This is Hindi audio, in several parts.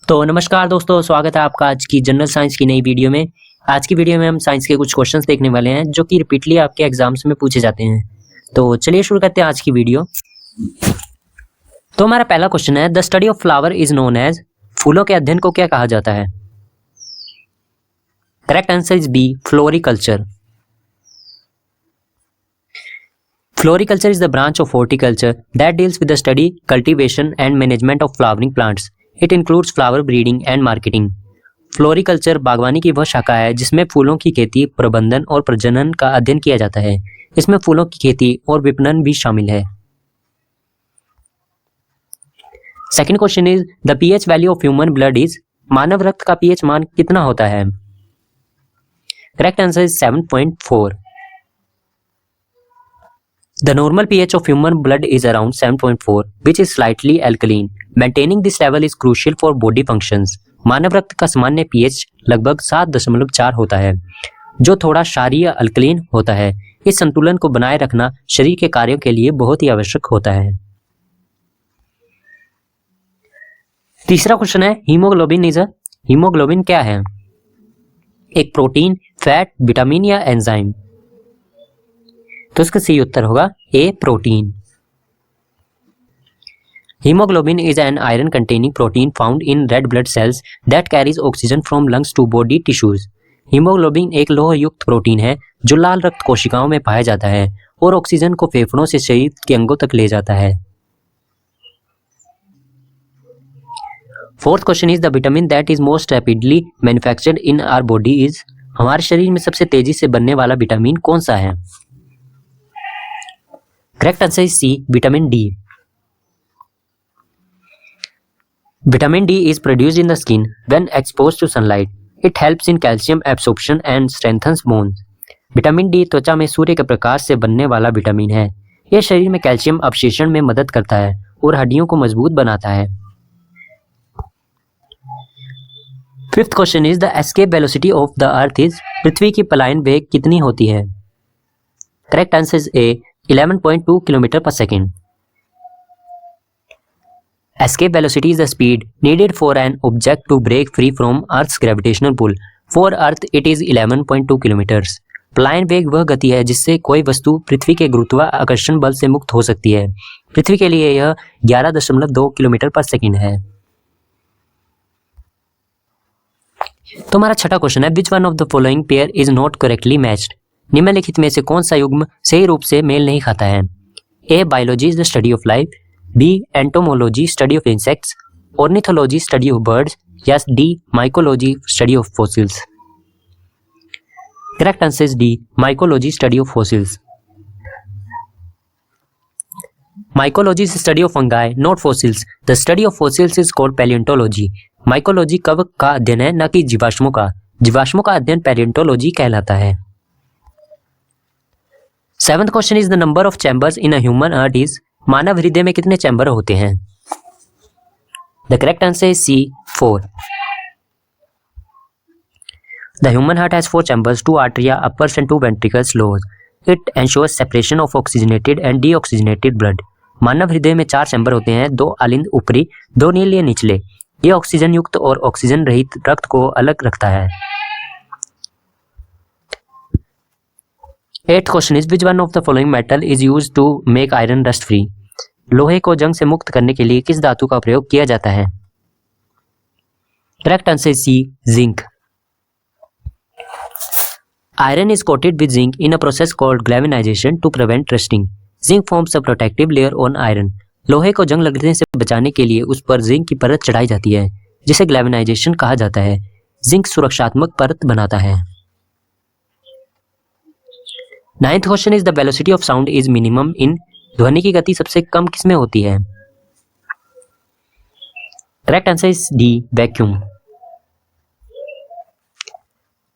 तो नमस्कार दोस्तों, स्वागत है आपका आज की जनरल साइंस की नई वीडियो में। आज की वीडियो में हम साइंस के कुछ क्वेश्चंस देखने वाले हैं जो कि रिपीटली आपके एग्जाम्स में पूछे जाते हैं। तो चलिए शुरू करते हैं आज की वीडियो। तो हमारा पहला क्वेश्चन है, the study of flower is known as. फूलों के अध्ययन को क्या कहा जाता है? Correct answer is B, floriculture. Floriculture is the branch of horticulture that deals with the study, cultivation and management of flowering plants. It includes flower breeding and marketing. Floriculture बागवानी की वह शाखा है जिसमें फूलों की खेती, प्रबंधन और प्रजनन का अध्ययन किया जाता है। इसमें फूलों की खेती और विपणन भी शामिल है। Second question is, the pH value of human blood is. मानव रक्त का pH मान कितना होता है? Correct answer is 7.4. The normal pH of human blood is around 7.4, which is slightly alkaline. Maintaining this level is crucial for body functions. मानव रक्त का सामान्य pH लगभग 7.4 होता है, जो थोड़ा क्षारीय अल्कलीन होता है। इस संतुलन को बनाए रखना शरीर के कार्यों के लिए बहुत ही आवश्यक होता है। तीसरा क्वेश्चन है, हीमोग्लोबिन इज अ। हीमोग्लोबिन क्या है? एक प्रोटीन, फैट, विटामिन या एंजाइम? तो इसका सही उत्तर होगा A, protein. Haemoglobin is an iron containing protein found in red blood cells that carries oxygen from lungs to body tissues. Haemoglobin एक लौह युक्त प्रोटीन है जो लाल रक्त कोशिकाओं में पाया जाता है और ऑक्सीजन को फेफड़ों से शरीर के अंगों तक ले जाता है। Fourth question is, the vitamin that is most rapidly manufactured in our body is. हमारे शरीर में सबसे तेजी से बनने वाला विटामिन कौन सा है? Correct answer is C, vitamin D. Vitamin D is produced in the skin when exposed to sunlight. It helps in calcium absorption and strengthens bones. Vitamin D त्वचा में सूर्य के प्रकाश से बनने वाला विटामिन है। यह शरीर में कैल्शियम अपक्षेषण में मदद करता है और हड्डियों को मजबूत बनाता है। Fifth question is, the escape velocity of the earth is. पृथ्वी की पलायन वेग कितनी होती है? Correct answer is A, 11.2 kilometre per second. Escape velocity is the speed needed for an object to break free from Earth's gravitational pull. For Earth, it is 11.2 kilometers. पलायन वेग वह गति है जिससे कोई वस्तु पृथ्वी के गुरुत्वाकर्षण बल से मुक्त हो सकती है। पृथ्वी के लिए यह 11.2 किलोमीटर पर सेकेंड है। तो हमारा छठा क्वेश्चन है, which one of the following pair is not correctly matched. निम्नलिखित में से कौन सा युग्म सही रूप से मेल नहीं खाता है? A, biology is the study of life, B, entomology study of insects, ornithology study of birds, या D, mycology study of fossils. Correct answer is D, mycology study of fossils. Mycology is study of fungi, not fossils. The study of fossils is called paleontology. Mycology कवक का अध्ययन है, न कि जीवाश्मों का। जीवाश्मों का अध्ययन पैलियोंटोलॉजी कहलाता है। Seventh question is, the number of chambers in a human heart is. मानव हृदय में कितने चैम्बर होते हैं? The correct answer is C, 4। The human heart has 4 chambers, 2 atria uppers and 2 ventricles lowers. It ensures separation of oxygenated and deoxygenated blood. मानव हृदय में 4 चैम्बर होते हैं, 2 अलिंद ऊपरी, 2 नीले निचले. ये ऑक्सीजन युक्त और ऑक्सीजन रहित रक्त को अलग रखता है। 8th question is, which one of the following metal is used to make iron rust free. लोहे को जंग से मुक्त करने के लिए किस धातु का प्रयोग किया जाता है? Correct answer is C, zinc. Iron is coated with zinc in a process called galvanization to prevent rusting. Zinc forms a protective layer on iron. लोहे को जंग लगने से बचाने के लिए उस पर जिंक की परत चढ़ाई जाती है, जिसे ग्लैवेनाइजेशन कहा जाता है. जिंक सुरक्षात्मक परत बनाता है. 9th question is, the velocity of sound is minimum in. ध्वनि की गति सबसे कम किसमें होती है? Correct answer is D, vacuum.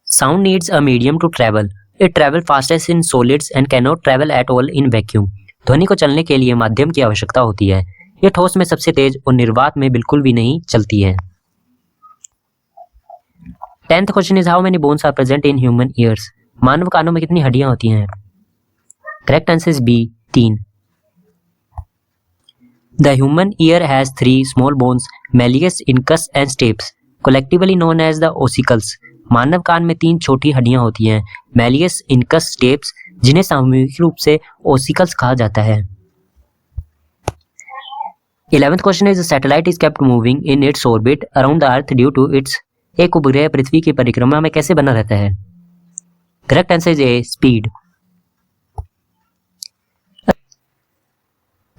Sound needs a medium to travel. It travel fastest in solids and can not travel at all in vacuum. ध्वनि को चलने के लिए माध्यम की आवश्यकता होती है. यह ठोस में सबसे तेज और निर्वात में बिल्कुल भी नहीं चलती है. 10th question is, how many bones are present in human ears. मानव कानों में कितनी हड्डियां होती हैं? Correct answer is B, 3. The human ear has 3 small bones, malleus, incus and stapes, collectively known as the ossicles. मानव कान में 3 छोटी हड्डियां होती हैं, malleus, incus, stapes, जिन्हें सामूहिक रूप से ossicles कहा जाता है। 11th question is, the satellite is kept moving in its orbit around the earth due to its, एक उपग्रह पृथ्वी की परिक्रमा में कैसे बना रहता है? Correct answer is A, speed.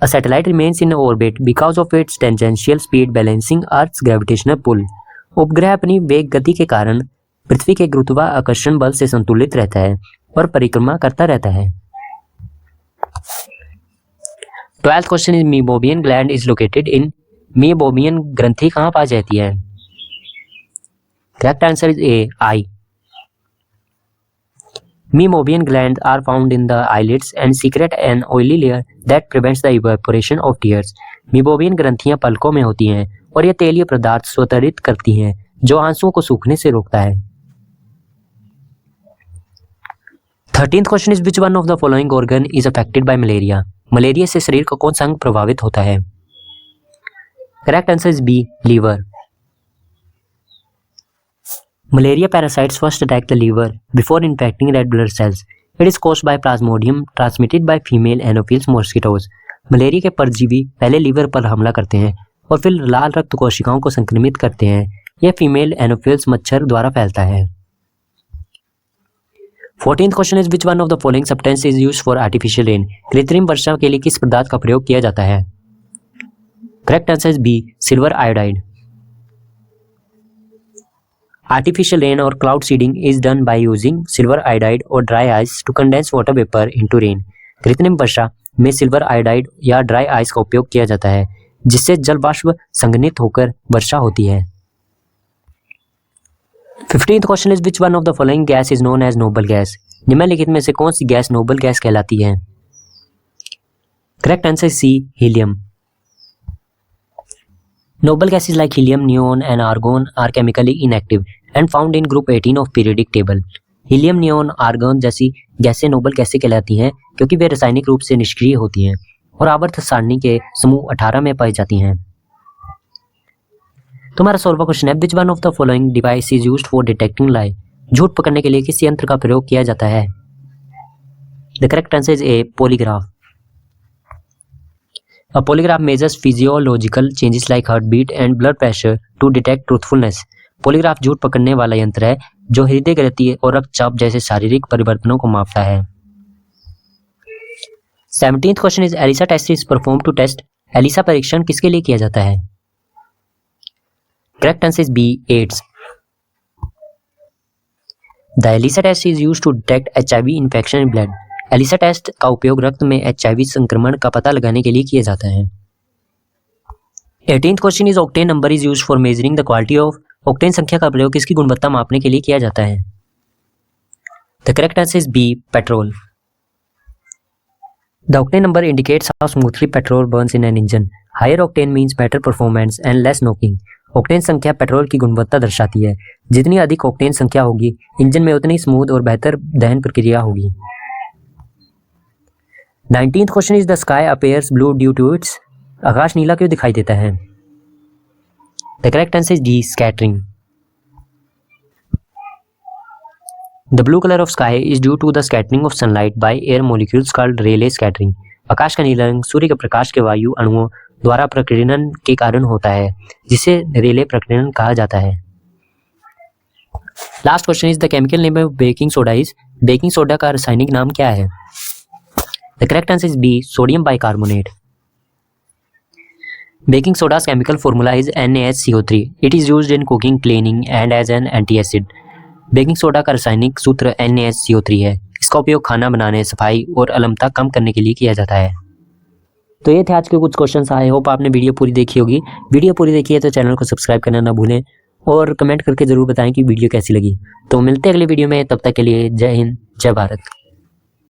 A satellite remains in orbit because of its tangential speed balancing Earth's gravitational pull. उपग्रह अपनी वेग गति के कारण पृथ्वी के गुरुत्वाकर्षण बल से संतुलित रहता है और परिक्रमा करता रहता है। 12th question is, Meibomian gland is located in, Meibomian ग्रंथि कहाँ पाई जाती है? Correct answer is A, eye. Meibomian glands are found in the eyelids and secrete an oily layer that prevents the evaporation of tears. Meibomian ग्रंथियां पलकों में होती हैं और ये तेलीय पदार्थ स्वतरित करती हैं जो आंसुओं को सूखने से रोकता है। 13th question is, which one of the following organ is affected by malaria? Malaria से शरीर का कौन सा अंग प्रभावित होता है? Correct answer is B, liver. Malaria parasites first attack the liver before infecting red blood cells. It is caused by Plasmodium transmitted by female Anopheles mosquitoes. Malaria के परजीवी पहले लीवर पर हमला करते हैं और फिर लाल रक्त कोशिकाओं को संक्रमित करते हैं। यह फीमेल एनोफिल्स मच्छर द्वारा फैलता है। 14th question is, which one of the following substance is used for artificial rain? कृत्रिम वर्षा के लिए किस पदार्थ का प्रयोग किया जाता है? Correct answer is B, silver iodide. Artificial rain or cloud seeding is done by using silver iodide or dry ice to condense water vapor into rain. कृत्रिम वर्षा में सिल्वर आयोडाइड या ड्राई आइस का उपयोग किया जाता है जिससे जल वाष्प संघनित होकर वर्षा होती है। 15th question is, which one of the following gas is known as noble gas? निम्नलिखित में से कौन सी गैस नोबल गैस कहलाती है? Correct answer is C, helium. Noble gases like helium, neon and argon are chemically inactive and found in group 18 of periodic table. Helium, neon, argon जैसी गैसें नोबल गैसें कहलाती हैं क्योंकि वे रासायनिक रूप से निष्क्रिय होती हैं और आवर्त सारणी के समूह 18 में पाई जाती हैं। तुम्हारा 16वां क्वेश्चन है, which one of the following device is used for detecting lie? झूठ पकड़ने के लिए किस यंत्र का प्रयोग किया जाता है? The correct answer is A, polygraph. A polygraph measures physiological changes like heartbeat and blood pressure to detect truthfulness. Polygraph झूठ पकड़ने वाला यंत्र है जो हृदय गति और रक्तचाप जैसे शारीरिक परिवर्तनों को मापता है। 17th question is, ELISA test is perform to test. ELISA परीक्षण किसके लिए किया जाता है? Correct answer is B, AIDS. The ELISA test is used to detect HIV infection in blood. ELISA test का उपयोग रक्त में HIV संक्रमण का पता लगाने के लिए किया जाता है। 18th question is, octane number is used for measuring the quality of. Octane संख्या का प्रयोग किसकी गुणवत्ता मापने के लिए किया जाता है? The correct answer is B, petrol. The octane number indicates how smoothly petrol burns in an engine. Higher octane means better performance and less knocking. Octane संख्या पेट्रोल की गुणवत्ता दर्शाती है। जितनी अधिक ऑक्टेन संख्या होगी इंजन में उतनी स्मूथ और बेहतर दहन प्रक्रिया होगी। 19th question is, the sky appears blue due to its. आकाश नीला क्यों दिखाई देता है? The correct answer is D, scattering. The blue colour of sky is due to the scattering of sunlight by air molecules called Rayleigh scattering. आकाश का नीला रंग सूर्य के प्रकाश के वायु अणुओं द्वारा प्रकीर्णन के कारण होता है जिसे रेले प्रकीर्णन कहा जाता है। Last question is, the chemical name of baking soda is. Baking soda का रासायनिक नाम क्या है? The correct answer is B, sodium bicarbonate. Baking soda's chemical formula is NaHCO3. It is used in cooking, cleaning and as an anti-acid. Baking soda का रासायनिक सूत्र NaHCO3 है। इसका उपयोग खाना बनाने, सफाई और अम्लता कम करने के लिए किया जाता है। तो ये थे आज के कुछ क्वेश्चंस। आई होप आपने वीडियो पूरी देखी होगी। वीडियो पूरी देखी है तो चैनल को सब्सक्राइब करना ना भूलें और कमेंट करके जरूर बताएं कि वीडियो कैसी लगी। तो मिलते हैं अगले वीडियो में, तब तक के लिए जय हिंद, जय भारत।